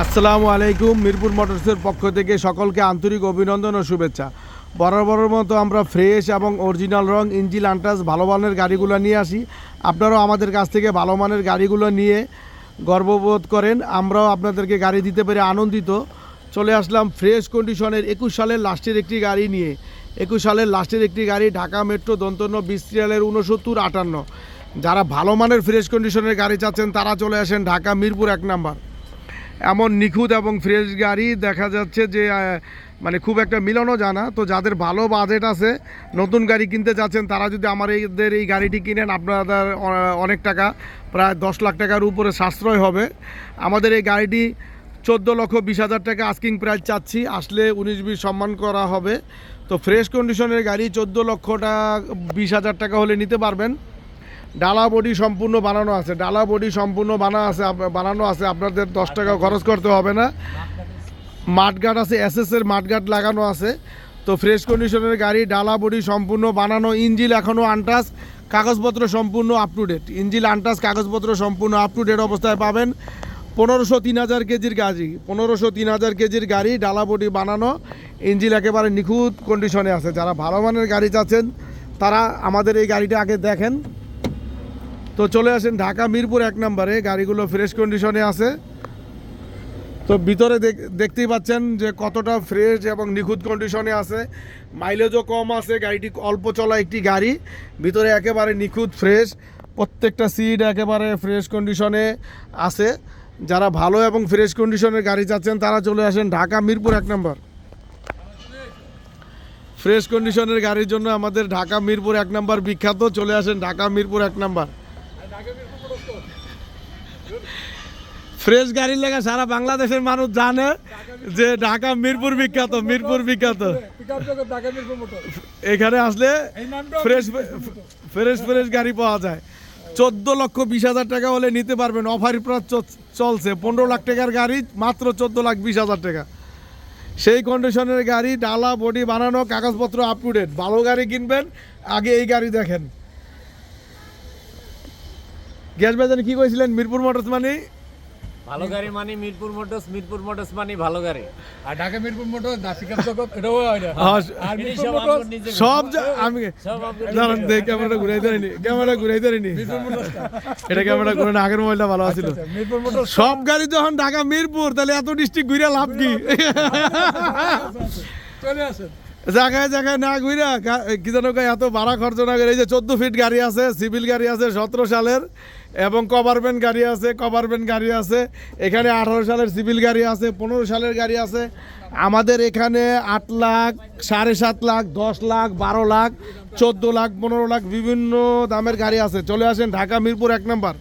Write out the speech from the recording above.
আসসালামু আলাইকুম। মিরপুর মোটরসের পক্ষ থেকে সকলকে আন্তরিক অভিনন্দন ও শুভেচ্ছা। বরাবরের মতো আমরা ফ্রেশ এবং অরিজিনাল রং ইঞ্জিন আনটাচ ভালো মানের গাড়িগুলো নিয়ে আসি। আপনারাও আমাদের কাছ থেকে ভালো মানের গাড়িগুলো নিয়ে গর্ববোধ করেন, আমরাও আপনাদেরকে গাড়ি দিতে পেরে আনন্দিত। চলে আসলাম ফ্রেশ কন্ডিশনের 21 সালের লাস্টের একটি গাড়ি নিয়ে। 21 সালের লাস্টের একটি গাড়ি, ঢাকা মেট্রো দন্তন্য 20 সিরিয়ালের 6958। যারা ভালো মানের ফ্রেশ কন্ডিশনের গাড়ি চাচ্ছেন তারা চলে আসেন ঢাকা মিরপুর 1 নাম্বার। এমন নিখুঁত এবং ফ্রেশ গাড়ি দেখা যাচ্ছে যে মানে খুব একটা মিলানো জানা। তো যাদের ভালো বাজেট আছে, নতুন গাড়ি কিনতে চাচ্ছেন, তারা যদি আমাদের এই গাড়িটি কিনেন আপনাদের অনেক টাকা, প্রায় 10 লাখ টাকার উপরে সাশ্রয় হবে। আমাদের এই গাড়িটি 14,20,000 টাকা আস্কিং প্রাইস চাচ্ছি, আসলে 19-20 সম্মান করা হবে। তো ফ্রেশ কন্ডিশনের গাড়ি 14,20,000 টাকা হলে নিতে পারবেন। ডালা বডি সম্পূর্ণ বানানো আছে, ডালা বডি সম্পূর্ণ বানানো আছে, আপনাদের 10 টাকা খরচ করতে হবে না। মাঠগার্ড আছে, এসএসের মাঠগার্ড লাগানো আছে। তো ফ্রেশ কন্ডিশনের গাড়ি, ডালা বডি সম্পূর্ণ বানানো, ইঞ্জিন এখনও আনটাচ, কাগজপত্র সম্পূর্ণ up to date. Engine untouched, কাগজপত্র সম্পূর্ণ আপ টু ডেট অবস্থায় পাবেন। 1503,000 কেজির গাড়ি, 1503,000 কেজির গাড়ি, ডালা বডি বানানো, ইঞ্জিন একেবারে নিখুঁত কন্ডিশনে আছে। যারা ভালো মানের গাড়ি চাচ্ছেন তারা আমাদের এই গাড়িটা আগে দেখেন। তো চলে আসেন ঢাকা মিরপুর 1 নম্বরে, গাড়িগুলো ফ্রেশ কন্ডিশনে আছে। তো ভিতরে দেখতেই পাচ্ছেন যে কতটা ফ্রেশ এবং নিখুঁত কন্ডিশনে আছে। মাইলেজও কম আছে, গাড়িটি অল্প চলা একটি গাড়ি, ভিতরে একেবারে নিখুঁত ফ্রেশ, প্রত্যেকটা সিট একেবারে ফ্রেশ কন্ডিশনে আছে। যারা ভালো এবং ফ্রেশ কন্ডিশনের গাড়ি চাচ্ছেন তারা চলে আসেন ঢাকা মিরপুর 1 নম্বর। ফ্রেশ কন্ডিশনের গাড়ির জন্য আমাদের ঢাকা মিরপুর 1 নম্বর বিখ্যাত। চলে আসেন ঢাকা মিরপুর 1 নম্বর। ফ্রেশ গাড়ির লেগে সারা বাংলাদেশের মানুষ জানে যে ঢাকা মিরপুর বিখ্যাত, মিরপুর বিখ্যাত। এখানে আসলে ফ্রেশ ফ্রেশ ফ্রেশ গাড়ি পাওয়া যায়। 14,20,000 টাকা হলে নিতে পারবেন। অফার প্রাইস চলছে, 15 লাখ টাকার গাড়ি মাত্র 14,20,000 টাকা। সেই কন্ডিশনের গাড়ি, ডালা বডি বানানো, কাগজপত্র আপ টু ডেট। ভালো গাড়ি কিনবেন আগে এই গাড়ি দেখেন। গ্যাস বাজারে কি কইছিলেন? মিরপুর মোটরস মানে ভালো গাড়ি মানে মিরপুর মোটরস, মিরপুর মোটরস মানে ভালো গাড়ি। আর ঢাকা মিরপুর মোটরস দাসিকার জগৎ এটাও হয় না। আর মিরপুর মোটরস সব আমি জানেন দেখ, ক্যামেরা ঘুরাই দেয়নি, ক্যামেরা ঘুরাই দেয়নি, এটা ক্যামেরা ঘুরে না, আগের মোবাইলটা ভালো আছিল। মিরপুর মোটরস সব গাড়ি যখন ঢাকা মিরপুর, তাহলে এত ডিস্ট্রিক্ট ঘুরে লাভ কি? চলে আসেন জায়গায় জায়গায় না ঘুরা কি যেন এত ভাড়া খরচ না করে। এই যে 14 ফিট গাড়ি আছে, সিভিল গাড়ি আছে 17 সালের, এবং কভারভ্যান গাড়ি আছে, কভারভ্যান গাড়ি আছে। এখানে 18 সালের সিভিল গাড়ি আছে, 15 সালের গাড়ি আছে। আমাদের এখানে 8 লাখ, 7.5 লাখ, 10 লাখ, 12 লাখ, 14 লাখ, 15 লাখ বিভিন্ন দামের গাড়ি আছে। চলে আসেন ঢাকা মিরপুর 1 নম্বর।